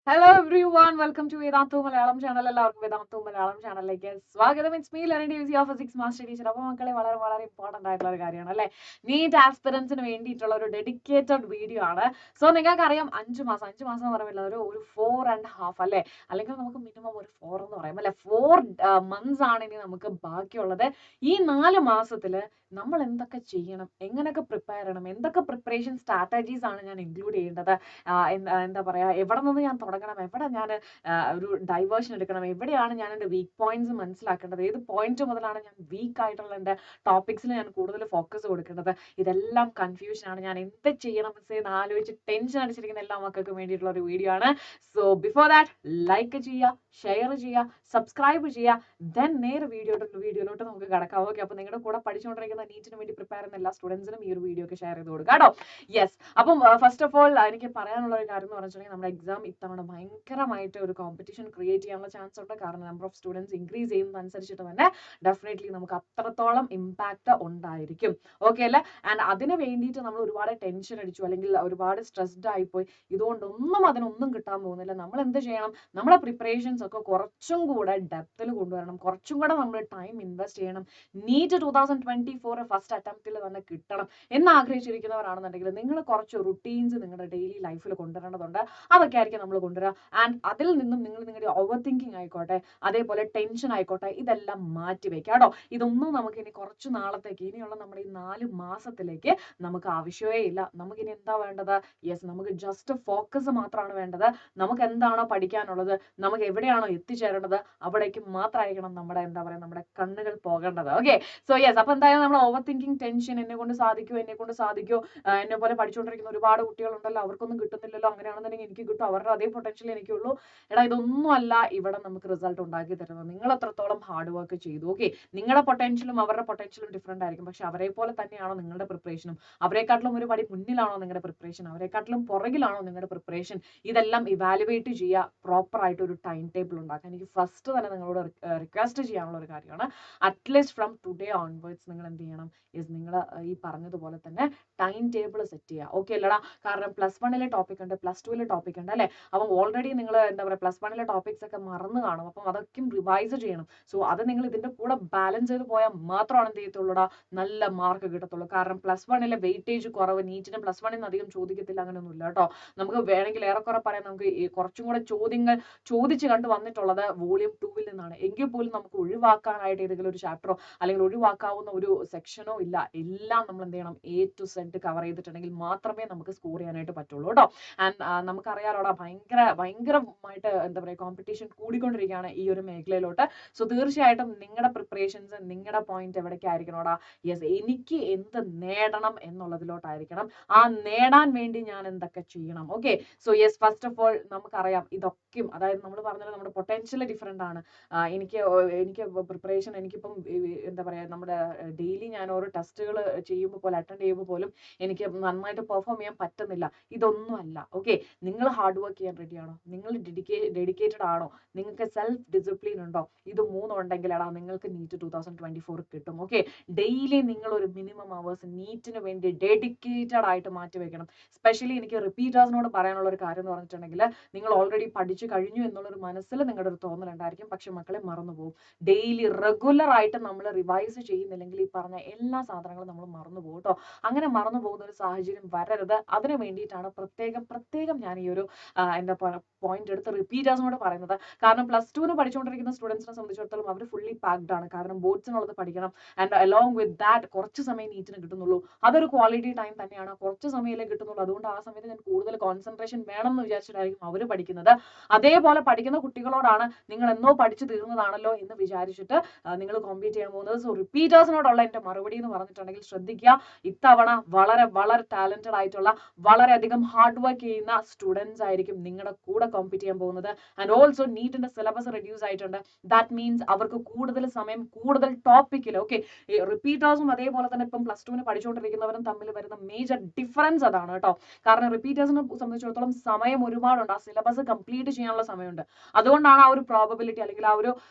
Hello everyone, welcome to Vedantu Malayalam channel. എല്ലാവർക്കും വേദാന്തു മലയാളം ചാനലിലേക്ക് സ്വാഗതം. ഇറ്റ്സ് മീ ലെർണിംഗ് ഡിവിസി ഓഫ് ഫിസിക്സ് മാസ്റ്റർ ടീച്ചർ. അപ്പോൾ മക്കളെ വളരെ വളരെ ഇമ്പോർട്ടന്റ് ആയിട്ടുള്ള ഒരു കാര്യമാണ് അല്ലേ, നീറ്റ് ആസ്പിറൻസിന് വേണ്ടിയിട്ടുള്ള ഒരു ഡെഡിക്കേറ്റഡ് വീഡിയോ ആണ്. സോ നിങ്ങൾക്കറിയാം 5 മാസം എന്ന് പറയുമ്പോൾ ഒരു 4.5 അല്ലേ, അല്ലെങ്കിൽ നമുക്ക് മിനിമം ഒരു 4 എന്ന് പറയാം അല്ലെ. 4 months ആണ് ഇനി നമുക്ക് ബാക്കിയുള്ളത്. ഈ 4 മാസത്തിൽ നമ്മൾ എന്തൊക്കെ ചെയ്യണം, എങ്ങനെയൊക്കെ പ്രിപ്പയർ ചെയ്യണം, എന്തൊക്കെ പ്രിപ്പറേഷൻ സ്ട്രാറ്റജീസ് ആണ് ഞാൻ ഇൻക്ലൂഡ് ചെയ്യേണ്ടത്, എന്താ പറയാ, എവിടെ നിന്ന് ഞാൻ തുടങ്ങണം, എവിടെ ഞാൻ ഒരു ഡൈവേർഷൻ എടുക്കണം, എവിടെയാണ് ഞാൻ എൻ്റെ വീക്ക് പോയിന്റ്സ് മനസ്സിലാക്കേണ്ടത്, ഏത് പോയിന്റ് മുതലാണ് ഞാൻ വീക്ക് ആയിട്ടുള്ള എൻ്റെ ടോപ്പിക്സിൽ ഞാൻ കൂടുതൽ ഫോക്കസ് കൊടുക്കേണ്ടത്, ഇതെല്ലാം കൺഫ്യൂഷൻ ആണ്. ഞാൻ എന്ത് ചെയ്യണം എന്ന് ആലോചിച്ച് ടെൻഷൻ അടിച്ചിരിക്കുന്ന എല്ലാ മക്കൾക്കും വേണ്ടിയിട്ടുള്ള ഒരു വീഡിയോ ആണ്. സോ ബിഫോർ ദാറ്റ് ലൈക്ക് ചെയ്യുക, ഷെയർ ചെയ്യുക, സബ്സ്ക്രൈബ് ചെയ്യുക, ദെൻ നേരെ വീഡിയോയിലോട്ട് നമുക്ക് കിടക്കാം. ഓക്കെ, അപ്പോൾ നിങ്ങളുടെ കൂടെ പഠിച്ചുകൊണ്ടിരിക്കുന്ന നീറ്റിന് വേണ്ടി പ്രിപ്പയർ ചെയ്യുന്ന എല്ലാ സ്റ്റുഡൻസിനും ഈ ഒരു വീഡിയോ ഒക്കെ ഷെയർ ചെയ്ത് കൊടുക്കുക കേട്ടോ. യെസ്, അപ്പം ഫസ്റ്റ് ഓഫ് ഓൾ എനിക്ക് പറയാനുള്ള ഒരു കാര്യം എന്ന് പറഞ്ഞിട്ടുണ്ടെങ്കിൽ നമ്മുടെ എക്സാം ഇത്തവണ ഭയങ്കരമായിട്ട് ഒരു കോമ്പറ്റീഷൻ ക്രിയേറ്റ് ചെയ്യാനുള്ള ചാൻസ് ഉണ്ട്. കാരണം നമ്പർ ഓഫ് സ്റ്റുഡൻസ് ഇൻക്രീസ് ചെയ്യുന്നതനുസരിച്ചിട്ട് തന്നെ ഡെഫിനറ്റ്ലി നമുക്ക് അത്രത്തോളം ഇമ്പാക്റ്റ് ഉണ്ടായിരിക്കും. ഓക്കെ അല്ലേ? ആൻഡ് അതിന് വേണ്ടിയിട്ട് നമ്മൾ ഒരുപാട് ടെൻഷൻ അടിച്ചു, അല്ലെങ്കിൽ ഒരുപാട് സ്ട്രെസ്ഡ് ആയിപ്പോയി, ഇതുകൊണ്ടൊന്നും അതിനൊന്നും കിട്ടാൻ പോകുന്നില്ല. നമ്മൾ എന്ത് ചെയ്യണം, നമ്മുടെ പ്രിപ്പറേഷൻസ് ഒക്കെ കുറച്ചും കൂടെ ഡെപ്തിൽ കൊണ്ടുവരണം, കുറച്ചും കൂടെ നമ്മൾ ടൈം ഇൻവെസ്റ്റ് ചെയ്യണം. നീറ്റ് 2024 ഫസ്റ്റ് അറ്റംപ്റ്റിൽ തന്നെ കിട്ടണം എന്ന് ആഗ്രഹിച്ചിരിക്കുന്നവരാണെന്നുണ്ടെങ്കിൽ നിങ്ങൾ കുറച്ച് റുട്ടീൻസ് നിങ്ങളുടെ ഡെയിലി ലൈഫിൽ കൊണ്ടുവരേണ്ടതുണ്ട്. അതൊക്കെ ആയിരിക്കും നമ്മൾ കൊണ്ടുവരിക. ആൻഡ് അതിൽ നിന്നും നിങ്ങൾ നിങ്ങളുടെ ഓവർ തിങ്കിങ് ആയിക്കോട്ടെ, അതേപോലെ ടെൻഷൻ ആയിക്കോട്ടെ, ഇതെല്ലാം മാറ്റി വെക്കാം കേട്ടോ. ഇതൊന്നും നമുക്ക് ഇനി കുറച്ച് നാളത്തേക്ക്, ഇനിയുള്ള നമ്മുടെ ഈ 4 മാസത്തിലേക്ക് നമുക്ക് ആവശ്യമേ ഇല്ല. നമുക്കിനി എന്താ വേണ്ടത്? യെസ്, നമുക്ക് ജസ്റ്റ് ഫോക്കസ് മാത്രമാണ് വേണ്ടത്. നമുക്ക് എന്താണോ പഠിക്കാനുള്ളത്, നമുക്ക് എവിടെയാണോ എത്തിച്ചേരേണ്ടത്, അവിടേക്ക് മാത്രമായിരിക്കണം നമ്മുടെ എന്താ പറയുക, നമ്മുടെ കണ്ണുകൾ പോകേണ്ടത്. ഓക്കെ, സോ യെസ്, അപ്പൊ എന്തായാലും നമ്മൾ ഓവർ തിങ്കിങ്, ടെൻഷൻ, എന്നെ കൊണ്ട് സാധിക്കുമോ, എന്നെ പോലെ പഠിച്ചുകൊണ്ടിരിക്കുന്ന ഒരുപാട് കുട്ടികളുണ്ടല്ലോ, അവർക്കൊന്നും കിട്ടുന്നില്ലല്ലോ, അങ്ങനെയാണെന്നുണ്ടെങ്കിൽ എനിക്ക് കിട്ടും, അവരുടെ അതേ പൊട്ടൻഷ്യൽ എനിക്കുള്ളൂ. എടാ, ഇതൊന്നും അല്ല ഇവിടെ നമുക്ക് റിസൾട്ട് ഉണ്ടാക്കി തരുന്നത്. നിങ്ങൾ എത്രത്തോളം ഹാർഡ് വർക്ക് ചെയ്തു. ഓക്കെ, നിങ്ങളുടെ പൊട്ടൻഷ്യലും അവരുടെ പൊട്ടൻഷ്യലും ഡിഫറെന്റ് ആയിരിക്കും, പക്ഷെ അവരെ പോലെ തന്നെയാണോ നിങ്ങളുടെ പ്രിപ്പറേഷനും? അവരെക്കാട്ടിലും ഒരു പടി മുന്നിലാണോ നിങ്ങളുടെ പ്രിപ്പറേഷൻ? അവരെക്കാട്ടിലും പുറകിലാണോ നിങ്ങളുടെ പ്രിപ്പറേഷൻ? ഇതെല്ലാം ഇവാലുവേറ്റ് ചെയ്യുക, പ്രോപ്പർ ആയിട്ട് ഒരു ടൈം ടേബിൾ ഉണ്ടാക്കുക. എനിക്ക് ഫസ്റ്റ് തന്നെ നിങ്ങളോട് റിക്വസ്റ്റ് ചെയ്യാനുള്ള ഒരു കാര്യമാണ്, അറ്റ്ലീസ്റ്റ് ഫ്രം ടുഡേ ഓൺവേർഡ്സ് നിങ്ങൾ എന്ത് ചെയ്യണം, നിങ്ങൾ ഈ പറഞ്ഞതുപോലെ തന്നെ ടൈം ടേബിൾ സെറ്റ് ചെയ്യുക. ഓക്കെ അല്ലടാ? കാരണം +1 ടോപ്പിക് ഉണ്ട്, +2 ടോപ്പിക് ഉണ്ട് അല്ലേ? അപ്പം ഓൾറെഡി നിങ്ങൾ എന്താ പറയുക, +1 ടോപ്പിക്സ് ഒക്കെ മറന്നു കാണും. അപ്പം അതൊക്കെ റിവൈസ് ചെയ്യണം. സോ അത് നിങ്ങൾ ഇതിന്റെ കൂടെ ബാലൻസ് ചെയ്ത് പോയാൽ മാത്രമാണ് എന്ത് ചെയ്യത്തുള്ളൂടാ, നല്ല മാർക്ക് കിട്ടത്തുള്ളൂ. കാരണം +1 വെയിറ്റേജ് കുറവ്, നീറ്റിന് +1 അധികം ചോദിക്കത്തില്ല, അങ്ങനെയൊന്നും ഇല്ല കേട്ടോ. നമുക്ക് വേണമെങ്കിൽ ഏറെക്കുറെ പറയാം, നമുക്ക് കുറച്ചും കൂടെ ചോദ്യങ്ങൾ ചോദിച്ച് കണ്ടു വന്നിട്ടുള്ളത് വോളിയം 2 നിന്നാണ്. എങ്കിൽ പോലും നമുക്ക് ഒഴിവാക്കാനായിട്ട് ഏതെങ്കിലും ഒരു ചാപ്റ്ററോ അല്ലെങ്കിൽ ഒഴിവാക്കാവുന്ന ഒരു സെക്ഷനോ ഇല്ല. എല്ലാം നമ്മൾ എന്ത് ചെയ്യണം, A to Z കവർ ചെയ്തിട്ടുണ്ടെങ്കിൽ മാത്രമേ നമുക്ക് സ്കോർ ചെയ്യാനായിട്ട് പറ്റുള്ളൂ കേട്ടോ. ആൻഡ് നമുക്കറിയാലോടാ, ഭയങ്കരമായിട്ട് എന്താ പറയുക, കോമ്പറ്റീഷൻ കൂടിക്കൊണ്ടിരിക്കുകയാണ് ഈ ഒരു മേഖലയിലോട്ട്. സോ തീർച്ചയായിട്ടും നിങ്ങളുടെ പ്രിപ്പറേഷൻസ്, നിങ്ങളുടെ പോയിന്റ് എവിടേക്കായിരിക്കണോടാ? യെസ്, എനിക്ക് എന്ത് നേടണം എന്നുള്ളതിലോട്ടായിരിക്കണം. ആ നേടാൻ വേണ്ടി ഞാൻ എന്തൊക്കെ ചെയ്യണം? Okay, so yes, first of all നമുക്കറിയാം ഇതൊക്കെയും, അതായത് നമ്മൾ പറഞ്ഞത് നമ്മുടെ പൊട്ടൻഷ്യൽ ഡിഫറെന്റ് ആണ്. എനിക്ക് പ്രിപ്പറേഷൻ, എനിക്കിപ്പം എന്താ പറയുക, നമ്മുടെ ഡെയിലി ഞാൻ ഓരോ ടെസ്റ്റുകൾ ചെയ്യുമ്പോൾ പോലും, അറ്റൻഡ് ചെയ്യുമ്പോൾ പോലും എനിക്ക് നന്നായിട്ട് പെർഫോം ചെയ്യാൻ പറ്റുന്നില്ല. ഇതൊന്നും അല്ല. ഓക്കെ, നിങ്ങൾ ഹാർഡ് വർക്ക് ചെയ്യാൻ റെഡിയാണോ? നിങ്ങൾ ഡെഡിക്കേറ്റഡ് ആണോ? നിങ്ങൾക്ക് സെൽഫ് ഡിസിപ്ലിൻ ഉണ്ടോ? ഇത് മൂന്നും ഉണ്ടെങ്കിലാണ് നിങ്ങൾക്ക് നീറ്റ് 2024 കിട്ടും. ഓക്കെ, ഡെയിലി നിങ്ങൾ ഒരു മിനിമം അവേഴ്സ് നീറ്റിന് വേണ്ടി ഡെഡിക്കേറ്റഡ് ആയിട്ട് മാറ്റി വെക്കണം. സ്പെഷ്യലി എനിക്ക് റിപ്പീറ്റേഴ്സിനോട് പറയാനുള്ള ഒരു കാര്യം എന്ന് പറഞ്ഞിട്ടുണ്ടെങ്കിൽ, നിങ്ങൾ ഓൾറെഡി പഠിച്ചു കഴിഞ്ഞു എന്നുള്ളൊരു മനസ്സിൽ നിങ്ങളുടെ ഒരു തോന്നലുണ്ടായിരിക്കും, പക്ഷെ മക്കളെ മറന്നുപോകും. ഡെയിലി റെഗുലർ ആയിട്ട് നമ്മൾ റിവൈസ് ചെയ്യുന്നില്ലെങ്കിൽ ഈ പറഞ്ഞ എല്ലാ സാധനങ്ങളും നമ്മൾ മറന്നുപോകും കേട്ടോ. അങ്ങനെ മറന്നു പോകുന്ന ഒരു സാഹചര്യം വരരുത്. അതിന് വേണ്ടിയിട്ടാണ് പ്രത്യേകം ഞാൻ ഈ ഒരു എന്താ പോയിന്റ് എടുത്ത് റിപ്പീറ്റേഴ്സിനോട് പറയുന്നത്. കാരണം +2 പഠിച്ചുകൊണ്ടിരിക്കുന്ന സ്റ്റുഡൻസിനെ സംബന്ധിച്ചിടത്തോളം അവർ ഫുള്ളി പാക്ഡ് ആണ്. കാരണം ബോർഡ്സിനുള്ളത് പഠിക്കണം. ആൻഡ് അലോങ് വിത്ത് ദാറ്റ് കുറച്ച് സമയം നീറ്റിന് കിട്ടുന്നുള്ളൂ. അതൊരു ക്വാളിറ്റി ടൈം തന്നെയാണ്, കുറച്ച് സമയമല്ലേ കിട്ടുന്നുള്ളൂ. അതുകൊണ്ട് ആ സമയത്ത് ഞാൻ കൂടുതൽ കോൺസെൻട്രേഷൻ വേണം എന്ന് വിചാരിച്ചിട്ടായിരിക്കും അവർ പഠിക്കുന്നത്. അതേപോലെ പഠിക്കുന്ന കുട്ടികളോടാണ് നിങ്ങൾ എന്നോ പഠിച്ചു തീർന്നതാണല്ലോ എന്ന് വിചാരിച്ചിട്ട് നിങ്ങൾ കോമ്പീറ്റ് ചെയ്യാൻ പോകുന്നത്. സോ റിപ്പീറ്റേഴ്സിനോടുള്ള എൻ്റെ മറുപടി എന്ന് പറഞ്ഞിട്ടുണ്ടെങ്കിൽ, ശ്രദ്ധിക്കുക, ഇത്തവണ വളരെ ടാലന്റഡ് ആയിട്ടുള്ള, വളരെയധികം ഹാർഡ് വർക്ക് ചെയ്യുന്ന സ്റ്റുഡൻസ് ആയിരിക്കും നിങ്ങളുടെ കൂടെ കോമ്പീറ്റ് ചെയ്യാൻ പോകുന്നത്. ആൻഡ് ഓൾസോ നീറ്റിന്റെ സിലബസ് റെഡ്യൂസ് ആയിട്ടുണ്ട്. ദാറ്റ് മീൻസ് അവർക്ക് കൂടുതൽ സമയം, കൂടുതൽ ടോപ്പിക്കിൽ, ഓക്കെ, റിപ്പീറ്റേഴ്സും അതേപോലെ തന്നെ ഇപ്പം +2 പഠിച്ചുകൊണ്ടിരിക്കുന്നവരും തമ്മിൽ വരുന്ന മേജർ ഡിഫറൻസ് അതാണ് കേട്ടോ. കാരണം റിപ്പീറ്റേഴ്സിനെ സംബന്ധിച്ചിടത്തോളം സമയം ഒരുപാടുണ്ട്, ആ സിലബസ് കംപ്ലീറ്റ് ചെയ്യാനുള്ള സമയമുണ്ട്. അതുകൊണ്ടാണ് ആ ഒരു പ്രോബബിലിറ്റി, അല്ലെങ്കിൽ ആ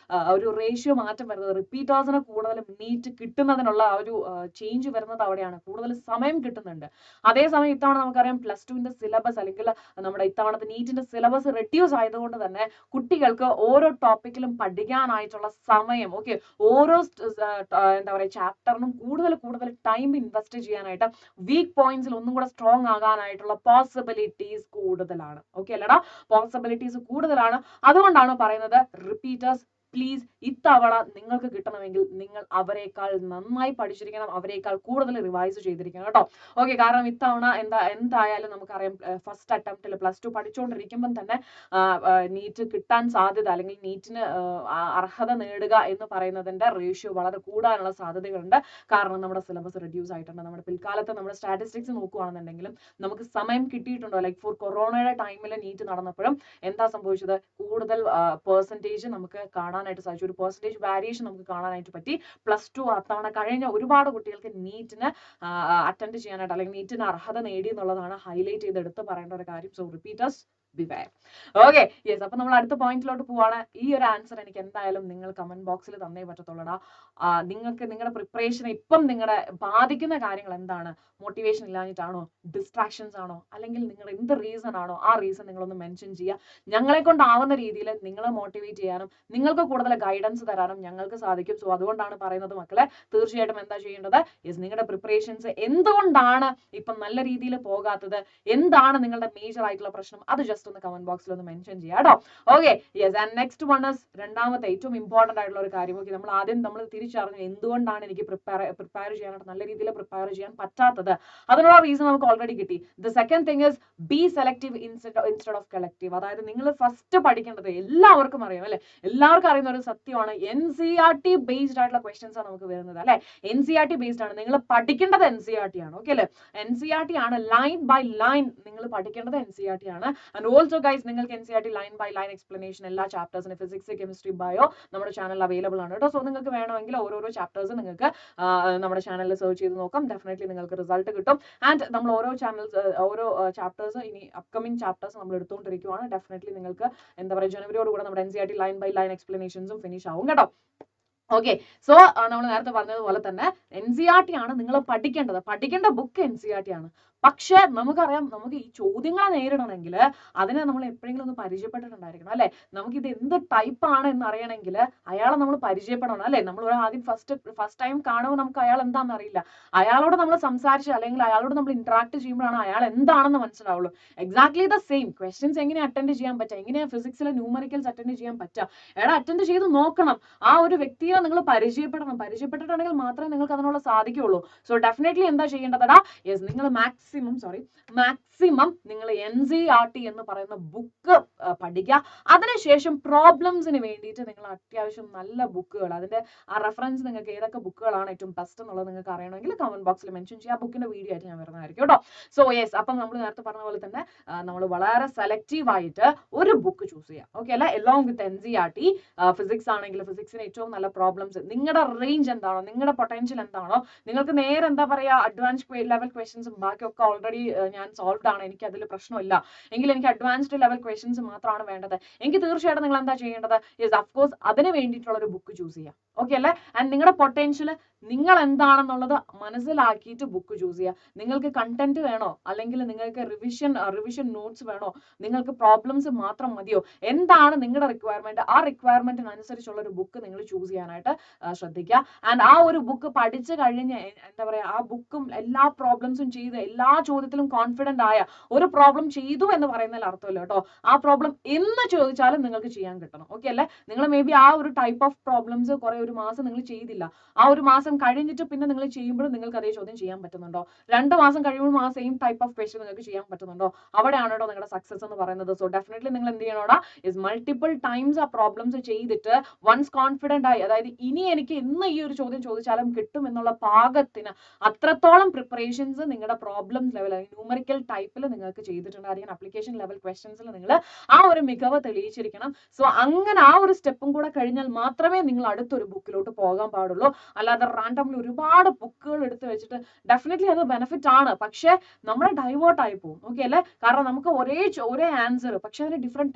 ഒരു റേഷ്യോ മാറ്റം വരുന്നത്. റിപ്പീറ്റേഴ്സിന് കൂടുതലും നീറ്റ് കിട്ടുന്നതിനുള്ള ആ ഒരു ചേഞ്ച് വരുന്നത് അവിടെയാണ്, കൂടുതൽ സമയം കിട്ടുന്നുണ്ട്. അതേസമയം ഇത്തവണ നമുക്കറിയാം +2 സിലബസ്, അല്ലെങ്കിൽ നമ്മുടെ ഇത്തവണത്തെ നീറ്റിന്റെ സിലബസ് റെഡ്യൂസ് ആയതുകൊണ്ട് തന്നെ കുട്ടികൾക്ക് ഓരോ ടോപ്പിക്കിലും പഠിക്കാനായിട്ടുള്ള സമയം, ഓക്കെ, ഓരോ എന്താ പറയുക ചാപ്റ്ററിനും കൂടുതൽ ടൈം ഇൻവെസ്റ്റ് ചെയ്യാനായിട്ട് വീക്ക് പോയിന്റ്സിൽ ഒന്നും കൂടെ സ്ട്രോങ് ആകാനായിട്ടുള്ള പോസിബിലിറ്റീസ് കൂടുതലാണ്. ഓക്കെ അല്ലടാ, പോസിബിലിറ്റീസ് കൂടുതലാണ്. അതുകൊണ്ടാണ് പറയുന്നത് റിപ്പീറ്റേഴ്സ് പ്ലീസ് ഇത്തവണ നിങ്ങൾക്ക് കിട്ടണമെങ്കിൽ നിങ്ങൾ അവരെക്കാൾ നന്നായി പഠിച്ചിരിക്കണം, അവരെക്കാൾ കൂടുതൽ റിവൈസ് ചെയ്തിരിക്കണം കേട്ടോ. ഓക്കെ, കാരണം ഇത്തവണ എന്തായാലും നമുക്കറിയാം ഫസ്റ്റ് അറ്റംപ്റ്റിൽ +2 പഠിച്ചുകൊണ്ടിരിക്കുമ്പം തന്നെ നീറ്റ് കിട്ടാൻ സാധ്യത അല്ലെങ്കിൽ നീറ്റിന് അർഹത നേടുക എന്ന് പറയുന്നതിന്റെ റേഷ്യോ വളരെ കൂടാനുള്ള സാധ്യതകളുണ്ട്. കാരണം നമ്മുടെ സിലബസ് റെഡ്യൂസ് ആയിട്ടുണ്ട്. നമ്മുടെ പിൽക്കാലത്ത് നമ്മുടെ സ്റ്റാറ്റിസ്റ്റിക്സ് നോക്കുകയാണെന്നുണ്ടെങ്കിലും നമുക്ക് സമയം കിട്ടിയിട്ടുണ്ടോ, ലൈക്ക് ഫോർ കൊറോണയുടെ ടൈമിൽ നീറ്റ് നടന്നപ്പോഴും എന്താ സംഭവിച്ചത്, കൂടുതൽ പെർസെൻറ്റേജ് നമുക്ക് കാണാനായിട്ട് സാധിച്ചു, ഒരു പെർസെൻറ്റേജ് വാരിയേഷൻ നമുക്ക് കാണാനായിട്ട് പറ്റി. +2 അത്തവണ കഴിഞ്ഞ ഒരുപാട് കുട്ടികൾക്ക് നീറ്റിന് അറ്റൻഡ് ചെയ്യാനായിട്ട് അല്ലെങ്കിൽ നീറ്റിന് അർഹത നേടി എന്നുള്ളതാണ് ഹൈലൈറ്റ് ചെയ്ത് എടുത്ത് പറയേണ്ട ഒരു കാര്യം. So repeaters beware. Okay, yes, അപ്പൊ നമ്മൾ അടുത്ത പോയിന്റിലോട്ട് പോവാണ്. ഈ ഒരു ആൻസർ എനിക്ക് എന്തായാലും നിങ്ങൾ കമന്റ് ബോക്സിൽ തന്നേ പറ്റത്തുള്ളൂടാ. നിങ്ങൾക്ക് നിങ്ങളുടെ പ്രിപ്പറേഷൻ ഇപ്പം നിങ്ങളുടെ ബാധിക്കുന്ന കാര്യങ്ങൾ എന്താണ്? മോട്ടിവേഷൻ ഇല്ലാഞ്ഞിട്ടാണോ, ഡിസ്ട്രാക്ഷൻസ് ആണോ, അല്ലെങ്കിൽ നിങ്ങളുടെ എന്ത് റീസൺ ആണോ ആ റീസൺ നിങ്ങളൊന്ന് മെൻഷൻ ചെയ്യുക. ഞങ്ങളെ കൊണ്ടാവുന്ന രീതിയിൽ നിങ്ങളെ മോട്ടിവേറ്റ് ചെയ്യാനും നിങ്ങൾക്ക് കൂടുതൽ ഗൈഡൻസ് തരാനും ഞങ്ങൾക്ക് സാധിക്കും. സോ അതുകൊണ്ടാണ് പറയുന്നത് മക്കളെ, തീർച്ചയായിട്ടും എന്താ ചെയ്യേണ്ടത്, യെസ്, നിങ്ങളുടെ പ്രിപ്പറേഷൻസ് എന്തുകൊണ്ടാണ് ഇപ്പം നല്ല രീതിയിൽ പോകാത്തത്, എന്താണ് നിങ്ങളുടെ മേജർ ആയിട്ടുള്ള പ്രശ്നം, അത് ജസ്റ്റ് ഒന്ന് കമന്റ് ബോക്സിൽ ഒന്ന് മെൻഷൻ ചെയ്യാം കേട്ടോ. Okay, yes, and next one is രണ്ടാമത്തെ ഏറ്റവും ഇമ്പോർട്ടന്റ് ആയിട്ടുള്ള ഒരു കാര്യം. ഓക്കെ, നമ്മൾ തിരിച്ചറിഞ്ഞു എന്തുകൊണ്ടാണ് എനിക്ക് പ്രിപ്പയർ ചെയ്യാനായിട്ട് നല്ല രീതിയിൽ പ്രിപ്പയർ ചെയ്യാൻ പറ്റാത്തത്. അതിനുള്ള റീസൺ നമുക്ക് ഓൾറെഡി കിട്ടി. The second thing is B selective instead of collective. അതായത് നിങ്ങൾ ഫസ്റ്റ് പഠിക്കേണ്ടത് എല്ലാവർക്കും അറിയാം അല്ലെ, എല്ലാവർക്കും അറിയുന്ന ഒരു സത്യമാണ് NCERT ബേസ്ഡ് ആയിട്ടുള്ള ക്വസ്റ്റ്യൻസ് ആണ് നമുക്ക് വരുന്നത് അല്ലെ. NCERT ബേസ്ഡ് ആണ്, നിങ്ങൾ പഠിക്കേണ്ടത് NCERT ആണ്. ഓക്കെ അല്ലെ, NCERT ആണ്, ലൈൻ ബൈ ലൈൻ നിങ്ങൾ പഠിക്കേണ്ടത് NCERT ആണ്. ആൻഡ് ഓൾസോ ഗൈസ്, നിങ്ങൾക്ക് NCERT line by line explanation എല്ലാ ചാപ്റ്റേഴ്സിന് ഫിസിക്സ്, കെമിസ്ട്രി, ബയോ നമ്മുടെ ചാനലിൽ അവൈലബിൾ ആണ് കേട്ടോ. സോ നിങ്ങൾക്ക് വേണമെങ്കിൽ ഓരോരോ ചാപ്റ്റേഴ്സ് നിങ്ങൾക്ക് നമ്മുടെ ചാനലിൽ സെർച്ച് ചെയ്ത് നോക്കാം. ഡെഫിനറ്റ്ലി നിങ്ങൾക്ക് റിസൾട്ട് കിട്ടും. ആൻഡ് നമ്മൾ ഓരോ ചാപ്റ്റേഴ്സ് ഇനി അപ്കമിങ് ചാപ്റ്റേഴ്സ് നമ്മൾ എടുത്തുകൊണ്ടിരിക്കുകയാണ്. ഡെഫിനറ്റ്ലി നിങ്ങൾക്ക് എന്താ പറയുക, ജനുവരിയോട് കൂടെ നമ്മുടെ NCERT ലൈൻ ബൈ ലൈൻ എക്സ്പ്ലനേഷൻസും ഫിനിഷ് ആവും കേട്ടോ. ഓക്കെ, സോ നമ്മൾ നേരത്തെ പറഞ്ഞതുപോലെ തന്നെ NCERT ആണ് നിങ്ങൾ പഠിക്കേണ്ട ബുക്ക് NCERT ആണ്. പക്ഷെ നമുക്കറിയാം, നമുക്ക് ഈ ചോദ്യങ്ങളെ നേരിടണമെങ്കിൽ അതിനെ നമ്മൾ എപ്പോഴെങ്കിലും ഒന്ന് പരിചയപ്പെട്ടിട്ടുണ്ടായിരിക്കണം അല്ലെ. നമുക്ക് ഇത് എന്ത് ടൈപ്പ് ആണ് എന്ന് അറിയണമെങ്കിൽ അയാളെ നമ്മൾ പരിചയപ്പെടണം അല്ലെ. നമ്മൾ ആദ്യം ഫസ്റ്റ് ടൈം കാണുമ്പോൾ നമുക്ക് അയാൾ എന്താണെന്ന് അറിയില്ല. അയാളോട് നമ്മൾ സംസാരിച്ച് അല്ലെങ്കിൽ അയാളോട് നമ്മൾ ഇന്ററാക്ട് ചെയ്യുമ്പോഴാണ് അയാൾ എന്താണെന്ന് മനസ്സിലാവുള്ളൂ. എക്സാക്ട്ലി ദ സെയിം ക്വസ്റ്റ്യൻസ് എങ്ങനെ അറ്റൻഡ് ചെയ്യാൻ പറ്റുക, എങ്ങനെയാണ് ഫിസിക്സിലെ ന്യൂമറിക്കൽസ് അറ്റൻഡ് ചെയ്യാൻ പറ്റുക, അറ്റൻഡ് ചെയ്ത് നോക്കണം. ആ ഒരു വ്യക്തിയെ നിങ്ങൾ പരിചയപ്പെട്ടിട്ടുണ്ടെങ്കിൽ മാത്രമേ നിങ്ങൾക്ക് അതിനുള്ള സാധിക്കുകയുള്ളൂ. സോ ഡെഫിനറ്റ്ലി എന്താ ചെയ്യേണ്ടതാ, യെസ്, നിങ്ങൾ മാക്സിമം നിങ്ങൾ NCERT എന്ന് പറയുന്ന ബുക്ക് പഠിക്കുക. അതിനുശേഷം പ്രോബ്ലംസിന് വേണ്ടിയിട്ട് നിങ്ങൾ അത്യാവശ്യം നല്ല ബുക്കുകൾ, അതിന്റെ ആ റെഫറൻസ് നിങ്ങൾക്ക് ഏതൊക്കെ ബുക്കുകളാണ് ഏറ്റവും ബെസ്റ്റ് എന്നുള്ളത് നിങ്ങൾക്ക് അറിയണമെങ്കിൽ കമന്റ് ബോക്സിൽ മെൻഷൻ ചെയ്യുക. ബുക്കിന്റെ വീഡിയോ ആയിട്ട് ഞാൻ വരുന്നതായിരിക്കും കേട്ടോ. സോ യെസ്, അപ്പം നമ്മൾ നേരത്തെ പറഞ്ഞ പോലെ തന്നെ നമ്മൾ വളരെ സെലക്റ്റീവ് ആയിട്ട് ഒരു ബുക്ക് ചൂസ് ചെയ്യുക. ഓക്കെ അല്ലെ, എലോങ് വിത്ത് NCERT. ഫിസിക്സ് ആണെങ്കിൽ ഫിസിക്സിന് ഏറ്റവും നല്ല പ്രോബ്ലംസ്, നിങ്ങളുടെ റേഞ്ച് എന്താണോ, നിങ്ങളുടെ പൊട്ടൻഷ്യൽ എന്താണോ, നിങ്ങൾക്ക് നേരെ എന്താ പറയുക അഡ്വാൻസ്ഡ് ലെവൽ ക്വസ്റ്റ്യൻസും ബാക്കിയൊക്കെ ഓൾറെഡി ഞാൻ സോൾവ്ഡ് ആണ്, എനിക്ക് അതിൽ പ്രശ്നമില്ല എങ്കിൽ എനിക്ക് അഡ്വാൻസ്ഡ് ലെവൽ ക്വസ്റ്റ്യൻസ് മാത്രമാണ് വേണ്ടത് എങ്കിൽ തീർച്ചയായിട്ടും നിങ്ങൾ എന്താ ചെയ്യേണ്ടത്, യെസ് അഫ്കോഴ്സ് അതിന് വേണ്ടിയിട്ടുള്ള ഒരു ബുക്ക് ചൂസ് ചെയ്യാം. ഓക്കെ അല്ലെ, ആൻഡ് നിങ്ങളുടെ പൊട്ടൻഷ്യൽ നിങ്ങൾ എന്താണെന്നുള്ളത് മനസ്സിലാക്കിയിട്ട് ബുക്ക് ചൂസ് ചെയ്യുക. നിങ്ങൾക്ക് കണ്ടന്റ് വേണോ, അല്ലെങ്കിൽ നിങ്ങൾക്ക് റിവിഷൻ നോട്ട്സ് വേണോ, നിങ്ങൾക്ക് പ്രോബ്ലംസ് മാത്രം മതിയോ, എന്താണ് നിങ്ങളുടെ റിക്വയർമെന്റ്, ആ റിക്വയർമെന്റിനനുസരിച്ചുള്ള ഒരു ബുക്ക് നിങ്ങൾ ചൂസ് ചെയ്യാനായിട്ട് ശ്രദ്ധിക്കുക. ആൻഡ് ആ ഒരു ബുക്ക് പഠിച്ചു കഴിഞ്ഞ് എന്താ പറയാ, ആ ബുക്കും എല്ലാ പ്രോബ്ലംസും ചെയ്ത് എല്ലാ ചോദ്യത്തിലും കോൺഫിഡന്റ് ആയ, ഒരു പ്രോബ്ലം ചെയ്തു എന്ന് പറയുന്നതിൽ അർത്ഥമില്ല കേട്ടോ. ആ പ്രോബ്ലം എന്ന് ചോദിച്ചാലും നിങ്ങൾക്ക് ചെയ്യാൻ കിട്ടണം. ഓക്കെ അല്ലെ, നിങ്ങൾ മേ ബി ആ ഒരു ടൈപ്പ് ഓഫ് പ്രോബ്ലംസ് ഒരു മാസം നിങ്ങൾ ചെയ്തില്ല, ആ ഒരു മാസം കഴിഞ്ഞിട്ട് പിന്നെ നിങ്ങൾ ചെയ്യുമ്പോഴും നിങ്ങൾക്ക് അതേ ചോദ്യം ചെയ്യാൻ പറ്റുന്നുണ്ടോ, 2 മാസം കഴിയുമ്പോൾ ആ സെയിം ടൈപ്പ് ഓഫ് ക്വസ്റ്റ്യൻ നിങ്ങൾക്ക് ചെയ്യാൻ പറ്റുന്നുണ്ടോ, അവിടെയാണ് കേട്ടോ നിങ്ങളുടെ സക്സസ് എന്ന് പറയുന്നത്. സോ ഡെഫിനറ്റ്ലി നിങ്ങൾ എന്ത് ചെയ്യണോടാ, ഇസ് മൾട്ടിപ്പിൾ ടൈംസ് ആ പ്രോബ്ലംസ് ചെയ്തിട്ട് വൺസ് കോൺഫിഡന്റ് ആയി, അതായത് ഇനി എനിക്ക് ഇന്ന് ഈ ഒരു ചോദ്യം ചോദിച്ചാലും കിട്ടും എന്നുള്ള പാകത്തിന് അത്രത്തോളം പ്രിപ്പറേഷൻസ് നിങ്ങളുടെ പ്രോബ്ലം ലെവൽ ന്യൂമറിക്കൽ ടൈപ്പിൽ നിങ്ങൾക്ക് ചെയ്തിട്ടുണ്ടായിരിക്കണം. അപ്ലിക്കേഷൻ ലെവൽ ക്വസ്റ്റ്യൻസിൽ നിങ്ങൾ ആ ഒരു മികവ് തെളിയിച്ചിരിക്കണം. സോ അങ്ങനെ ആ ഒരു സ്റ്റെപ്പും കൂടെ കഴിഞ്ഞാൽ മാത്രമേ നിങ്ങൾ അടുത്തൊരു ബുക്കിലോട്ട് പോകാൻ പാടുള്ളൂ. അല്ലാതെ റാൻഡംലി ഒരുപാട് ബുക്കുകൾ എടുത്ത് വെച്ചിട്ട് ഡെഫിനറ്റ്ലി അത് ബെനിഫിറ്റ് ആണ്, പക്ഷെ നമ്മൾ ഡൈവേർട്ട് ആയി പോകും. ഓക്കെ അല്ലെ, കാരണം നമുക്ക് ഒരേ ആൻസർ പക്ഷെ അതിന് ഡിഫറെന്റ്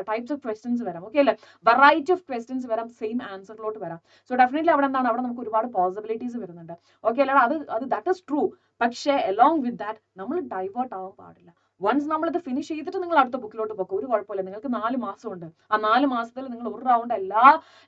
ടൈപ്സ് ഓഫ് ക്വസ്റ്റ്യൻസ് വരാം. ഓക്കെ അല്ലെ, വെറൈറ്റി ഓഫ് ക്വസ്റ്റ്യൻസ് വരാം, സെയിം ആൻസറിലോട്ട് വരാം. സോ ഡെഫിനറ്റ്ലി അവിടെ എന്താണ്, അവിടെ നമുക്ക് ഒരുപാട് പോസിബിലിറ്റീസ് വരുന്നുണ്ട്. ഓക്കെ അല്ലെ, അത് ദാറ്റ് ഇസ് ട്രൂ. പക്ഷേ അലോങ് വിത്ത് ദാറ്റ് നമ്മൾ ഡൈവേർട്ട് ആവാൻ പാടില്ല. വൺസ് നമ്മളിത് ഫിനിഷ് ചെയ്തിട്ട് നിങ്ങൾ അടുത്ത ബുക്കിലോട്ട് പോകും, ഒരു കുഴപ്പമില്ല. നിങ്ങൾക്ക് 4 മാസമുണ്ട്. ആ 4 മാസത്തിൽ നിങ്ങൾ ഒരു റൗണ്ട്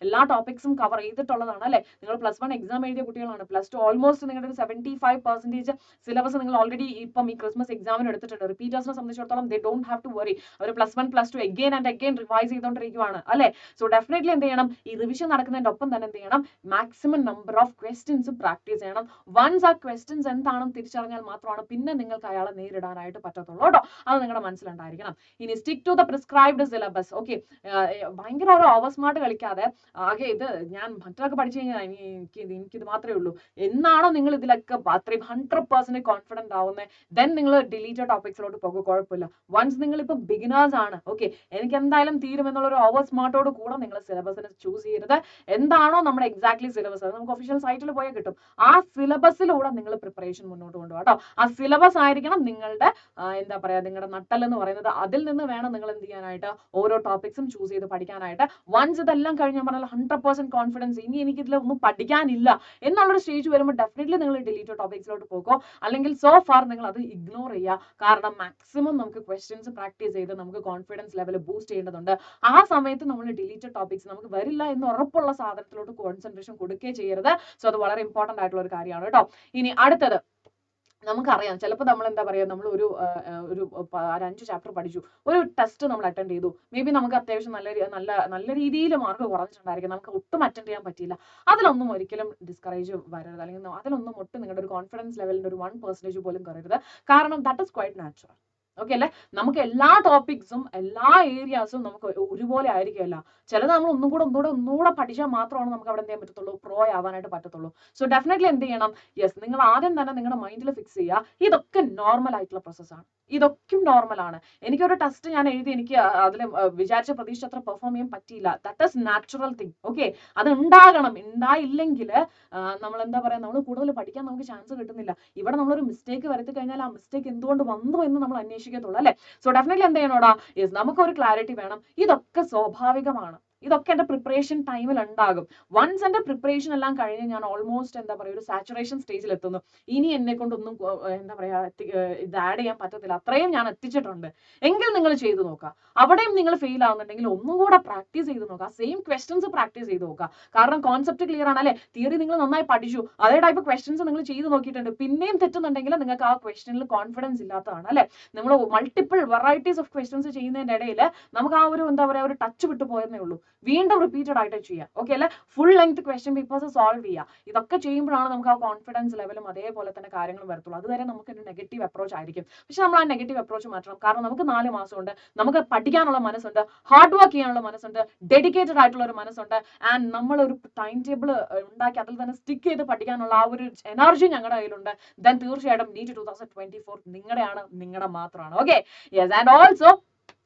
എല്ലാ ടോപ്പിക്സും കവർ ചെയ്തിട്ടുള്ളതാണ് അല്ലെ. നിങ്ങൾ +1 എക്സാം എഴുതിയ കുട്ടികളാണ്. +2 ഓൾമോസ്റ്റ് നിങ്ങളുടെ ഒരു 75% സിലബസ് നിങ്ങൾ ഓൾറെഡി ഇപ്പം ഈ ക്രിസ്മസ് എക്സാമിന് എടുത്തിട്ടുണ്ട്. റിപ്പീറ്റേഴ്സിനെ സംബന്ധിച്ചിടത്തോളം they don't have to worry. അവർ +1 +2 അഗെയിൻ ആൻഡ് അഗെയിൻ റിവൈസ് ചെയ്തുകൊണ്ടിരിക്കുകയാണ് അല്ലെ. സോ ഡെഫിനറ്റ്ലി എന്ത് ചെയ്യണം, ഈ റിവിഷൻ നടക്കുന്നതിന്റെ ഒപ്പം തന്നെ എന്ത് ചെയ്യണം, maximum number of questions practice ചെയ്യണം. വൺസ് ആ ക്വസ്റ്റ്യൻസ് എന്താണെന്ന് തിരിച്ചറിഞ്ഞാൽ മാത്രമാണ് പിന്നെ നിങ്ങൾക്ക് അയാളെ നേരിടാനായിട്ട് പറ്റത്തുള്ളൂ കേട്ടോ. അത് നിങ്ങളുടെ മനസ്സിലുണ്ടായിരിക്കണം. ഇനി stick to the prescribed syllabus. Okay, ഭയങ്കര ഒരു ഓവർ സ്മാർട്ട് കളിക്കാതെ ആകെ ഇത് ഞാൻ മറ്റൊക്കെ പഠിച്ചു കഴിഞ്ഞാൽ എനിക്കിത് മാത്രമേ ഉള്ളൂ എന്നാണോ നിങ്ങൾ ഇതിലൊക്കെ അത്രയും 100% കോൺഫിഡന്റ് ആവുന്നത്, ദെൻ നിങ്ങൾ ഡിലീറ്റഡ് ടോപ്പിക്സിലോട്ട് പോകും, കുഴപ്പമില്ല. വൺസ് നിങ്ങൾ ഇപ്പം ബിഗിനേഴ്സ് ആണ്, ഓക്കെ, എനിക്ക് എന്തായാലും തീരും എന്നുള്ള ഒരു ഓവർ സ്മാർട്ടോട് കൂടെ നിങ്ങൾ സിലബസിനെ ചൂസ് ചെയ്യരുത്. എന്താണോ നമ്മുടെ എക്സാക്ട്ലി സിലബസ്, അത് നമുക്ക് ഒഫീഷ്യൽ സൈറ്റിൽ പോയാൽ കിട്ടും. ആ സിലബസിലൂടെ നിങ്ങൾ പ്രിപ്പറേഷൻ മുന്നോട്ട് കൊണ്ടുപോകാം കേട്ടോ. ആ സിലബസ് ആയിരിക്കണം നിങ്ങളുടെ എന്താ പറയാ, നിങ്ങളുടെ നട്ടെല്ലെന്ന് പറയുന്നത്. അതിൽ നിന്ന് വേണം നിങ്ങൾ എന്ത് ചെയ്യാനായിട്ട്, ഓരോ ടോപ്പിക്സും ചൂസ് ചെയ്ത് പഠിക്കാനായിട്ട്. വൺസ് ഇതെല്ലാം കഴിഞ്ഞ് ഞാൻ പറഞ്ഞാൽ 100% കോൺഫിഡൻസ്, ഇനി എനിക്ക് ഇതിലൊന്നും പഠിക്കാനില്ല എന്നുള്ളൊരു സ്റ്റേജ് വരുമ്പോൾ ഡെഫിനറ്റ്ലി നിങ്ങൾ ഡിലീറ്റഡ് ടോപ്പിക്സിലോട്ട് പോകും. അല്ലെങ്കിൽ സോ ഫാർ നിങ്ങൾ അത് ഇഗ്നോർ ചെയ്യുക. കാരണം മാക്സിമം നമുക്ക് ക്വസ്റ്റ്യൻസ് പ്രാക്ടീസ് ചെയ്ത് നമുക്ക് കോൺഫിഡൻസ് ലെവൽ ബൂസ്റ്റ് ചെയ്യേണ്ടതുണ്ട്. ആ സമയത്ത് നമ്മൾ ഡിലീറ്റഡ് ടോപ്പിക്സ് നമുക്ക് വരില്ല എന്ന് ഉറപ്പുള്ള സാധനത്തിലോട്ട് കോൺസെൻട്രേഷൻ കൊടുക്കുകയും ചെയ്യരുത്. സോ അത് വളരെ ഇമ്പോർട്ടന്റ് ആയിട്ടുള്ള ഒരു കാര്യമാണ് കേട്ടോ. ഇനി അടുത്തത് നമുക്കറിയാം, ചിലപ്പോൾ നമ്മൾ എന്താ പറയുക, നമ്മൾ ഒരു 5 ചാപ്റ്റർ പഠിച്ചു, ഒരു ടെസ്റ്റ് നമ്മൾ അറ്റൻഡ് ചെയ്തു, മേ ബി നമുക്ക് അത്യാവശ്യം നല്ല രീതിയിൽ മാർക്ക് കുറഞ്ഞിട്ടുണ്ടായിരിക്കും, നമുക്ക് ഒട്ടും അറ്റൻഡ് ചെയ്യാൻ പറ്റിയില്ല. അതിലൊന്നും ഒരിക്കലും ഡിസ്കറേജ് വരരുത്, അല്ലെങ്കിൽ അതിലൊന്നും ഒട്ടും നിങ്ങളുടെ ഒരു കോൺഫിഡൻസ് ലെവലിന്റെ ഒരു 1% പോലും കുറയരുത്. കാരണം that is quite natural. Okay അല്ലെ. നമുക്ക് എല്ലാ ടോപ്പിക്സും എല്ലാ ഏരിയാസും നമുക്ക് ഒരുപോലെ ആയിരിക്കുമല്ല. ചിലത് നമ്മൾ ഒന്നുകൂടെ പഠിച്ചാൽ മാത്രമാണ് നമുക്ക് അവിടെ എന്ത് ചെയ്യാൻ പറ്റത്തുള്ളൂ, പ്രോ ആവാനായിട്ട് പറ്റത്തുള്ളൂ. സോ ഡെഫിനറ്റ്ലി എന്ത് ചെയ്യണം, യെസ്, നിങ്ങൾ ആദ്യം തന്നെ നിങ്ങളുടെ മൈൻഡിൽ ഫിക്സ് ചെയ്യുക, ഇതൊക്കെ നോർമൽ ആയിട്ടുള്ള പ്രോസസ്സാണ്, ഇതൊക്കെ നോർമലാണ്. എനിക്കൊരു ടെസ്റ്റ് ഞാൻ എഴുതി, എനിക്ക് അതിൽ വിചാരിച്ച പ്രതീക്ഷ അത്ര പെർഫോം ചെയ്യാൻ പറ്റിയില്ല, that is natural thing. Okay, അത് ഉണ്ടാകണം. ഉണ്ടായില്ലെങ്കിൽ നമ്മൾ എന്താ പറയാ, നമ്മൾ കൂടുതൽ പഠിക്കാൻ നമുക്ക് ചാൻസ് കിട്ടുന്നില്ല. ഇവിടെ നമ്മളൊരു മിസ്റ്റേക്ക് വരുത്തി കഴിഞ്ഞാൽ ആ മിസ്റ്റേക്ക് എന്തുകൊണ്ട് വന്നു എന്ന് നമ്മൾ അന്വേഷിക്കത്തുള്ളൂ അല്ലെ. സോ ഡെഫിനറ്റ്ലി എന്ത് ചെയ്യണോടാ, യെസ്, നമുക്കൊരു ക്ലാരിറ്റി വേണം, ഇതൊക്കെ സ്വാഭാവികമാണ്, ഇതൊക്കെ എന്റെ പ്രിപ്പറേഷൻ ടൈമിൽ ഉണ്ടാകും. വൺസ് എന്റെ പ്രിപ്പറേഷൻ എല്ലാം കഴിഞ്ഞ് ഞാൻ ഓൾമോസ്റ്റ് എന്താ പറയുക ഒരു സാച്ചുറേഷൻ സ്റ്റേജിൽ എത്തുന്നു, ഇനി എന്നെ കൊണ്ടൊന്നും എന്താ പറയാ ഇത് ആഡ് ചെയ്യാൻ പറ്റത്തില്ല, അത്രയും ഞാൻ എത്തിച്ചിട്ടുണ്ട് എങ്കിൽ നിങ്ങൾ ചെയ്തു നോക്കുക. അവിടെയും നിങ്ങൾ ഫെയിൽ ആവുന്നുണ്ടെങ്കിൽ ഒന്നും കൂടെ പ്രാക്ടീസ് ചെയ്ത് നോക്കുക, സെയിം ക്വസ്റ്റ്യൻസ് പ്രാക്ടീസ് ചെയ്ത് നോക്കുക. കാരണം കോൺസെപ്റ്റ് ക്ലിയർ ആണ് അല്ലെ, തിയറി നിങ്ങൾ നന്നായി പഠിച്ചു, അതേ ടൈപ്പ് ക്വസ്റ്റ്യൻസ് നിങ്ങൾ ചെയ്ത് നോക്കിയിട്ടുണ്ട്, പിന്നെയും തെറ്റുന്നുണ്ടെങ്കിൽ നിങ്ങൾക്ക് ആ ക്വസ്റ്റ്യനിൽ കോൺഫിഡൻസ് ഇല്ലാത്തതാണ് അല്ലെ. നമ്മൾ മൾട്ടിപ്പിൾ വെറൈറ്റീസ് ഓഫ് ക്വസ്റ്റ്യൻസ് ചെയ്യുന്നതിന്റെ ഇടയിൽ നമുക്ക് ആ ഒരു എന്താ പറയാ ഒരു ടച്ച് വിട്ടു പോയെന്നേ ഉള്ളൂ. വീണ്ടും റിപ്പീറ്റഡ് ആയിട്ട് ചെയ്യുക. ഓക്കെ അല്ലെ, full length question papers solve ചെയ്യുക. ഇതൊക്കെ ചെയ്യുമ്പോഴാണ് നമുക്ക് ആ കോൺഫിഡൻസ് ലെവലും അതേപോലെ തന്നെ കാര്യങ്ങളും വരത്തുള്ളൂ. അതുവരെ നമുക്ക് ഒരു നെഗറ്റീവ് അപ്രോച്ച് ആയിരിക്കും. പക്ഷെ നമ്മൾ ആ നെഗറ്റീവ് അപ്രോച്ച് മാറ്റണം. കാരണം നമുക്ക് 4 മാസമുണ്ട്, നമുക്ക് പഠിക്കാനുള്ള മനസ്സുണ്ട്, ഹാർഡ് വർക്ക് ചെയ്യാനുള്ള മനസ്സുണ്ട്, ഡെഡിക്കേറ്റഡ് ആയിട്ടുള്ള ഒരു മനസ്സുണ്ട്, ആൻഡ് നമ്മൾ ഒരു ടൈം ടേബിൾ ഉണ്ടാക്കി അതിൽ തന്നെ സ്റ്റിക്ക് ചെയ്ത് പഠിക്കാനുള്ള ആ ഒരു എനർജി ഞങ്ങളുടെ കയ്യിലുണ്ട്. ദെൻ തീർച്ചയായിട്ടും നീറ്റ് 2024 നിങ്ങളുടെയാണ്, നിങ്ങളുടെ മാത്രമാണ്. Okay, yes, and also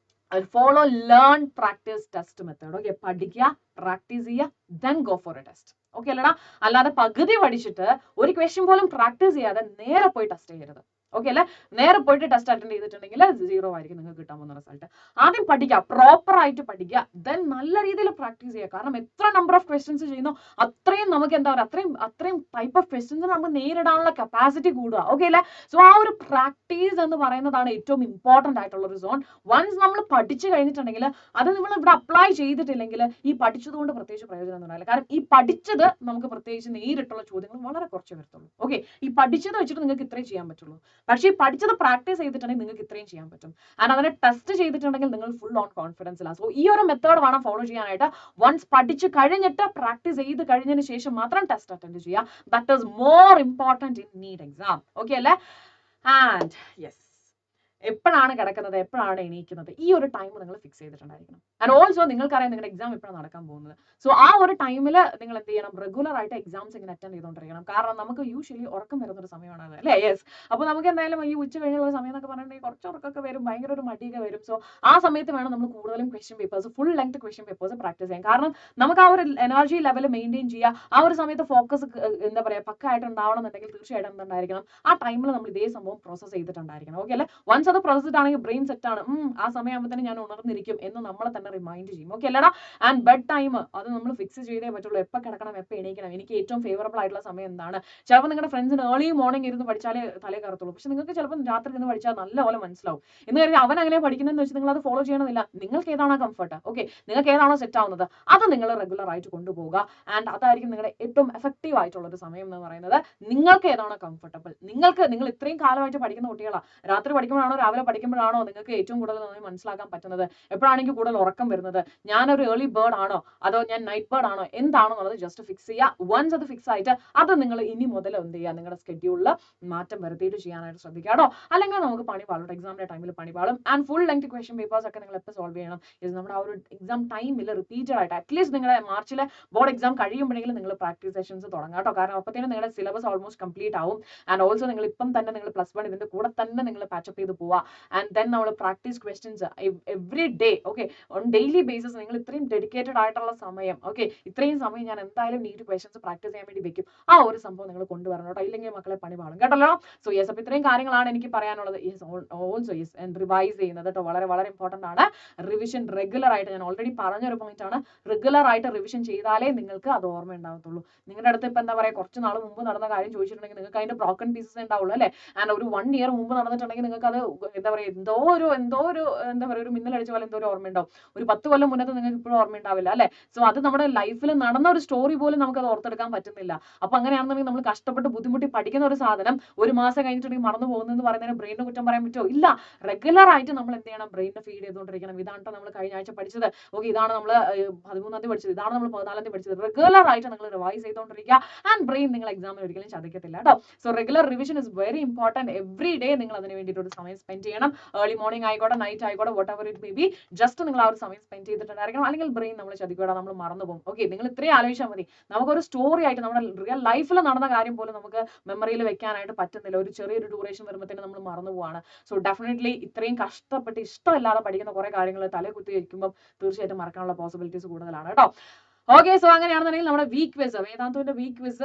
follow learn practice test method. Okay, പഠിക്കുക, പ്രാക്ടീസ് ചെയ്യുക, then go for a test. Okay അല്ലടാ, അല്ലാതെ പകുതി പഠിച്ചിട്ട് ഒരു ക്വസ്റ്റ്യൻ പോലും പ്രാക്ടീസ് ചെയ്യാതെ നേരെ പോയി ടെസ്റ്റ് ചെയ്യരുത്. ഓക്കെ അല്ലെ, നേരെ പോയിട്ട് ടെസ്റ്റ് അറ്റൻഡ് ചെയ്തിട്ടുണ്ടെങ്കിൽ 0 ആയിരിക്കും നിങ്ങൾക്ക് കിട്ടാൻ പോകുന്ന റിസൾട്ട്. ആദ്യം പഠിക്കുക, പ്രോപ്പർ ആയിട്ട് പഠിക്കുക, ദെൻ നല്ല രീതിയിൽ പ്രാക്ടീസ് ചെയ്യുക. കാരണം എത്ര നമ്പർ ഓഫ് ക്വസ്റ്റ്യൻസ് ചെയ്യുന്നു അത്രയും നമുക്ക് എന്താ പറയുക, അത്രയും ടൈപ്പ് ഓഫ് ക്വസ്റ്റ്യൻസ് നമുക്ക് നേരിടാനുള്ള കപ്പാസിറ്റി കൂടുക. ഓക്കെ അല്ലെ. സോ ആ ഒരു പ്രാക്ടീസ് എന്ന് പറയുന്നതാണ് ഏറ്റവും ഇമ്പോർട്ടന്റ് ആയിട്ടുള്ള ഒരു സോൺ. വൺസ് നമ്മൾ പഠിച്ചു കഴിഞ്ഞിട്ടുണ്ടെങ്കിൽ അത് നമ്മൾ ഇവിടെ അപ്ലൈ ചെയ്തിട്ടില്ലെങ്കിൽ ഈ പഠിച്ചതുകൊണ്ട് പ്രത്യേകിച്ച് പ്രയോജനം ഒന്നും ഉണ്ടാവില്ല. കാരണം ഈ പഠിച്ചത് നമുക്ക് പ്രത്യേകിച്ച് നേരിട്ടുള്ള ചോദ്യങ്ങൾ വളരെ കുറച്ച് വരത്തുള്ളൂ. ഓക്കെ, ഈ പഠിച്ചത് വെച്ചിട്ട് നിങ്ങൾക്ക് ഇത്രയും ചെയ്യാൻ പറ്റുള്ളൂ. പക്ഷേ ഈ പഠിച്ചത് പ്രാക്ടീസ് ചെയ്തിട്ടുണ്ടെങ്കിൽ നിങ്ങൾക്ക് ഇത്രയും ചെയ്യാൻ പറ്റും. ആൻഡ് അതിനെ ടെസ്റ്റ് ചെയ്തിട്ടുണ്ടെങ്കിൽ നിങ്ങൾ ഫുൾ ഓൺ കോൺഫിഡൻസിലാണ്. സോ ഈ ഒരു മെത്തേഡ് വേണം ഫോളോ ചെയ്യാനായിട്ട്. വൺസ് പഠിച്ചു കഴിഞ്ഞിട്ട് പ്രാക്ടീസ് ചെയ്ത് കഴിഞ്ഞതിന് ശേഷം മാത്രം ടെസ്റ്റ് അറ്റൻഡ് ചെയ്യുക. That is more important in NEET exam. Okay അല്ലേ. ആൻഡ് യെസ്, എപ്പോഴാണ് കിടക്കുന്നത്, എപ്പോഴാണ് എണീക്കുന്നത്, ഈ ഒരു ടൈം നിങ്ങൾ ഫിക്സ് ചെയ്തിട്ടുണ്ടായിരിക്കണം. ആൻഡ് ഓൾസോ നിങ്ങൾക്കറിയാം നിങ്ങളുടെ എക്സാം എപ്പോഴാണ് നടക്കാൻ പോകുന്നത്. സോ ആ ഒരു ടൈമിൽ നിങ്ങൾ എന്ത് ചെയ്യണം, റെഗുലർ ആയിട്ട് എക്സാംസ് ഇങ്ങനെ അറ്റൻഡ് ചെയ്തുകൊണ്ടിരിക്കണം. കാരണം നമുക്ക് യൂഷ്വലി ഉറക്കം വരുന്നൊരു സമയമാണ് അത് അല്ലേ. യെസ്, അപ്പോൾ നമുക്ക് എന്തായാലും ഈ ഉച്ച കഴിഞ്ഞുള്ള സമയം എന്നൊക്കെ പറഞ്ഞിട്ടുണ്ടെങ്കിൽ കുറച്ച് ഉറക്കമൊക്കെ വരും, ഭയങ്കര ഒരു മടിയൊക്കെ വരും. സോ ആ സമയത്ത് വേണം നമ്മൾ കൂടുതലും question papers, full length question papers practice ചെയ്യാൻ. കാരണം നമുക്ക് ആ ഒരു എനർജി ലെവൽ മെയിൻറ്റെയിൻ ചെയ്യുക, ആ ഒരു സമയത്ത് ഫോക്കസ് എന്താ പറയുക പക്കായിട്ട് ഉണ്ടാവണം എന്നുണ്ടെങ്കിൽ തീർച്ചയായിട്ടും എന്തുണ്ടായിരിക്കണം, ആ ടൈമിൽ നമ്മൾ ഇതേ സംഭവം പ്രോസസ് ചെയ്തിട്ടുണ്ടായിരിക്കണം. ഓക്കെ അല്ലേ. വൺസ് വൺസ് അത് പ്രോസസ്ഡ് ആണെങ്കിൽ ബ്രെയിൻ സെറ്റ് ആണ്, ആ സമയമാകുമ്പോൾ ഞാൻ ഉണർന്നിരിക്കും എന്ന് നമ്മളെ തന്നെ റിമൈൻഡ് ചെയ്യും. ഓക്കെ അല്ലടാ? ആൻഡ് ബെഡ് ടൈം അത് നമ്മൾ ഫിക്സ് ചെയ്തേ പറ്റുള്ളൂ. എപ്പോൾ കിടക്കണം, എപ്പോൾ എണീക്കണം, എനിക്ക് ഏറ്റവും ഫേവറബിൾ ആയിട്ടുള്ള സമയം എന്താണ്. ചിലപ്പോൾ നിങ്ങളുടെ ഫ്രണ്ട്സിന് ഏർലി മോർണിംഗ് ഇരുന്ന് പഠിച്ചാലേ തലേ കയറത്തുള്ളൂ. പക്ഷെ നിങ്ങൾക്ക് ചിലപ്പോൾ രാത്രി ഇരുന്ന് പഠിച്ചാൽ നല്ലപോലെ മനസ്സിലാവും. എന്ന് കരുതി അവൻ അങ്ങനെ പഠിക്കുന്നതെന്ന് വെച്ച് നിങ്ങൾ അത് ഫോളോ ചെയ്യണമെന്നില്ല. നിങ്ങൾക്ക് ഏതാണോ കംഫർട്ട്, ഓക്കെ, നിങ്ങൾക്ക് ഏതാണോ സെറ്റ് ആവുന്നത് അത് നിങ്ങൾ റെഗുലർ ആയിട്ട് കൊണ്ടുപോകുക. ആൻഡ് അതായിരിക്കും നിങ്ങളുടെ ഏറ്റവും എഫക്റ്റീവ് ആയിട്ടുള്ള ഒരു സമയം എന്ന് പറയുന്നത്. നിങ്ങൾക്ക് ഏതാണോ കംഫർട്ടബിൾ, നിങ്ങൾ ഇത്രയും കാലമായിട്ട് പഠിക്കുന്ന കുട്ടികളാണ്. രാത്രി പഠിക്കുമ്പോഴാണോ രാവിലെ പഠിക്കുമ്പോഴാണോ നിങ്ങൾക്ക് ഏറ്റവും കൂടുതൽ നന്നായി മനസ്സിലാക്കാൻ പറ്റുന്നത്, എപ്പോഴാണെങ്കിൽ കൂടുതൽ ഉറക്കം വരുന്നത്, ഞാനൊരു ഏർലി ബേർഡ് ആണോ അതോ ഞാൻ നൈറ്റ് ബേർഡ് ആണോ എന്താണോ എന്നുള്ളത് ജസ്റ്റ് ഫിക്സ് ചെയ്യുക. വൺസ് അത് ഫിക്സ് ആയിട്ട് അത് നിങ്ങൾ ഇനി മുതൽ എന്ത് ചെയ്യുക, നിങ്ങളുടെ സ്കെഡ്യൂളിൽ മാറ്റം വരുത്തിയിട്ട് ചെയ്യാനായിട്ട് ശ്രദ്ധിക്കുക കേട്ടോ. അല്ലെങ്കിൽ നമുക്ക് പണി പാളും, എക്സാമിന്റെ ടൈമിൽ പണി പാളും. And full length question papers ഒക്കെ നിങ്ങൾ എപ്പോൾ സോൾവ് ചെയ്യണം, ഇത് നമ്മുടെ ആ ഒരു എക്സാം ടൈമിൽ റിപ്പീറ്റഡ് ആയിട്ട് അറ്റ്ലീസ്റ്റ് നിങ്ങളുടെ മാർച്ചിലെ ബോർഡ് എക്സാം കഴിയുമ്പോഴെങ്കിലും നിങ്ങൾ പ്രാക്ടീസ് സെഷൻസ് തുടങ്ങാം കേട്ടോ. കാരണം അപ്പോഴത്തേനും നിങ്ങളുടെ സിലബസ് ഓൾമോസ്റ്റ് കംപ്ലീറ്റ് ആവും. ആൻഡ് ഓൾസോ നിങ്ങൾ ഇപ്പം തന്നെ നിങ്ങൾ +1 ഇതിന്റെ കൂടെ തന്നെ നിങ്ങൾ പാച്ചപ്പ് ചെയ്ത് പോവുക. ആൻഡ് ദെൻ നമ്മൾ practice questions every day, okay, on daily basis നിങ്ങൾ ഇത്രയും ഡെഡിക്കേറ്റഡ് ആയിട്ടുള്ള സമയം, ഓക്കെ, ഇത്രയും സമയം ഞാൻ എന്തായാലും നീറ്റ് ക്വസ്റ്റ്യൻസ് പ്രാക്ടീസ് ചെയ്യാൻ വേണ്ടി വെക്കും. ആ ഒരു സംഭവം നിങ്ങൾ കൊണ്ടുവരണം കേട്ടോ, ഇല്ലെങ്കിൽ മക്കളെ പണി പാടും കേട്ടല്ലോ. സോ യെസ്, അപ്പോൾ ഇത്രയും കാര്യങ്ങളാണ് എനിക്ക് പറയാനുള്ളത്. യെസ്, ഓൾസോ യെസ്, റിവൈസ് ചെയ്യുന്നത് കേട്ടോ, വളരെ വളരെ ഇമ്പോർട്ടന്റ് ആണ്. റിവിഷൻ റെഗുലർ ആയിട്ട്, ഞാൻ ഓൾറെഡി പറഞ്ഞൊരു പോയിന്റ് ആണ്, റെഗുലർ ആയിട്ട് റിവിഷൻ ചെയ്താലേ നിങ്ങൾക്ക് അത് ഓർമ്മ ഉണ്ടാകത്തുള്ളൂ. നിങ്ങളുടെ അടുത്ത് ഇപ്പൊ എന്താ പറയുക, കുറച്ച് നാൾ മുമ്പ് നടന്ന കാര്യം ചോദിച്ചിട്ടുണ്ടെങ്കിൽ നിങ്ങൾക്ക് അതിന്റെ ബ്രോക്കൺ പീസസ് ഉണ്ടാവുള്ളൂ അല്ലേ. ആൻഡ് ഒരു 1 ഇയർ മുമ്പ് നടന്നിട്ടുണ്ടെങ്കിൽ നിങ്ങൾക്ക് അത് എന്താ പറയുക, എന്തോ ഒരു എന്താ പറയുക, ഒരു മിന്നലടിച്ച പോലെ എന്തോ ഒരു ഓർമ്മ ഉണ്ടാവും. ഒരു 10 കൊല്ലം മുന്നത്തെ നിങ്ങൾക്ക് ഇപ്പോഴും ഓർമ്മ ഉണ്ടാവില്ല അല്ലെ. സോ അത് നമ്മുടെ ലൈഫിൽ നടന്ന ഒരു സ്റ്റോറി പോലും നമുക്ക് അത് ഓർത്തെടുക്കാൻ പറ്റുന്നില്ല. അപ്പൊ അങ്ങനെയാണെന്നുണ്ടെങ്കിൽ നമ്മൾ കഷ്ടപ്പെട്ട് ബുദ്ധിമുട്ടി പഠിക്കുന്ന ഒരു സാധനം ഒരു മാസം കഴിഞ്ഞിട്ടുണ്ടെങ്കിൽ മറന്നു പോകുന്നതെന്ന് പറയുന്നതിന് ബ്രെയിനിന് കുറ്റം പറയാൻ പറ്റുമോ? ഇല്ല. റെഗുലർ ആയിട്ട് നമ്മൾ എന്ത് ചെയ്യണം, ബ്രെയിനിനെ ഫീഡ് ചെയ്തുകൊണ്ടിരിക്കണം. ഇതാണ് നമ്മൾ കഴിഞ്ഞ ആഴ്ച പഠിച്ചത്, ഓക്കെ, ഇതാണ് നമ്മൾ 13-ാം തീയതി പഠിച്ചത്, ഇതാണ് നമ്മൾ 14-ാം തീയതി പഠിച്ചത്. റെഗുലർ ആയിട്ട് നിങ്ങൾ റിവൈസ് ചെയ്തുകൊണ്ടിരിക്കുക. ആൻഡ് ബ്രെയിൻ നിങ്ങൾ എക്സാമിൽ ഒരിക്കലും ചതിക്കത്തില്ല കേട്ടോ. So regular revision is very important. Every day നിങ്ങൾ അതിന് വേണ്ടിയിട്ട് ഒരു സമയം സ്പെൻഡ് ചെയ്യണം. ഏർലി മോർണിംഗ് ആയിക്കോട്ടെ, നൈറ്റ് ആയിക്കോട്ടെ, what ever it may be, just നിങ്ങൾ ആ ഒരു സമയം സ്പെൻഡ് ചെയ്തിട്ടുണ്ടായിരിക്കണം. അല്ലെങ്കിൽ ബ്രെയിൻ നമ്മൾ ചതിക്കൂടാ, നമ്മൾ മറന്നു പോകും. ഓക്കെ, നിങ്ങൾ ഇത്രയും ആലോചിച്ചാൽ മതി. നമുക്കൊരു സ്റ്റോറി ആയിട്ട് നമ്മുടെ റിയൽ ലൈഫിൽ നടന്ന കാര്യം പോലും നമുക്ക് മെമ്മറിയിൽ വെക്കാനായിട്ട് പറ്റുന്നില്ല. ഒരു ചെറിയൊരു ഡ്യൂറേഷൻ വരുമ്പോഴത്തേനും നമ്മൾ മറന്നു പോവാണ്. സോ ഡെഫിനറ്റ്ലി ഇത്രയും കഷ്ടപ്പെട്ട് ഇഷ്ടമില്ലാതെ പഠിക്കുന്ന കുറെ കാര്യങ്ങൾ തലേ കുത്തി വയ്ക്കുമ്പോൾ തീർച്ചയായിട്ടും മറക്കാനുള്ള പോസിബിലിറ്റീസ് കൂടുതലാണ് കേട്ടോ. ഓക്കെ, സോ അങ്ങനെയാണെന്നുണ്ടെങ്കിൽ നമ്മുടെ വീക്ക് ക്വിസ്, വേദാന്തുവിന്റെ വീക്ക് ക്വിസ്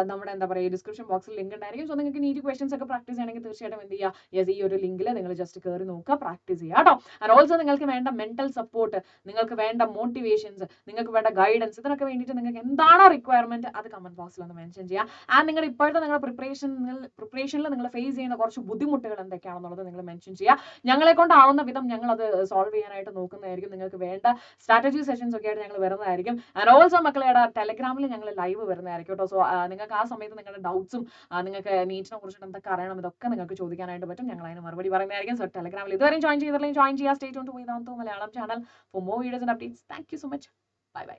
നമ്മുടെ എന്താ പറയുക ഡിസ്ക്രിപ്ഷൻ ബോക്സിൽ ലിങ്ക് ഉണ്ടായിരിക്കും. സോ നിങ്ങൾക്ക് നീറ്റ് ക്വസ്റ്റൻസ് ഒക്കെ പ്രാക്ടീസ് ചെയ്യണമെങ്കിൽ തീർച്ചയായിട്ടും എന്ത് ചെയ്യുക, യെസ്, ഈ ഒരു ലിങ്കിൽ നിങ്ങൾ ജസ്റ്റ് കയറി നോക്കുക, പ്രാക്ടീസ് ചെയ്യുക കേട്ടോ. ആൻഡ് ഓൾസോ നിങ്ങൾക്ക് വേണ്ട മെന്റൽ സപ്പോർട്ട്, നിങ്ങൾക്ക് വേണ്ട മോട്ടിവേഷൻസ്, നിങ്ങൾക്ക് വേണ്ട ഗൈഡൻസ്, ഇതിനൊക്കെ വേണ്ടിയിട്ട് നിങ്ങൾക്ക് എന്താണോ റിക്വയർമെന്റ് അത് കമന്റ് ബോക്സിൽ ഒന്ന് മെൻഷൻ ചെയ്യുക. ആൻഡ് നിങ്ങളുടെ ഇപ്പോഴത്തെ നിങ്ങളുടെ പ്രിപ്പറേഷനിൽ നിങ്ങൾ ഫേസ് ചെയ്യുന്ന കുറച്ച് ബുദ്ധിമുട്ടുകൾ എന്തൊക്കെയാണെന്നുള്ളത് നിങ്ങൾ മെൻഷൻ ചെയ്യുക. ഞങ്ങളെ കൊണ്ടാവുന്ന വിധം ഞങ്ങൾ അത് സോൾവ് ചെയ്യാനായിട്ട് നോക്കുന്നതായിരിക്കും. നിങ്ങൾക്ക് വേണ്ട സ്ട്രാറ്റജി സെഷൻസ് ഒക്കെ ആയിട്ട് ഞങ്ങൾ വരുന്നതായിരിക്കും. ഓൾസോ മക്കളെ ടെലഗ്രാമിൽ ഞങ്ങൾ ലൈവ് വരുന്നതായിരിക്കും കേട്ടോ. സോ നിങ്ങൾക്ക് ആ സമയത്ത് നിങ്ങളുടെ ഡൗട്ട്സും നിങ്ങൾക്ക് നീറ്റിനെ കുറിച്ചിട്ട് എന്തൊക്കെ അറിയണം ഇതൊക്കെ നിങ്ങൾക്ക് ചോദിക്കാനായിട്ട് പറ്റും. ഞങ്ങൾ അതിന് മറുപടി പറയുന്നതായിരിക്കും. സോ ടെലഗ്രാമിൽ ഇതുവരെയും ജോയിൻ ചെയ്തില്ലെങ്കിൽ ജോയിൻ ചെയ്യുക. Stay tuned to Vedantu Malayalam channel for more videos and updates. Thank you so much. Bye by.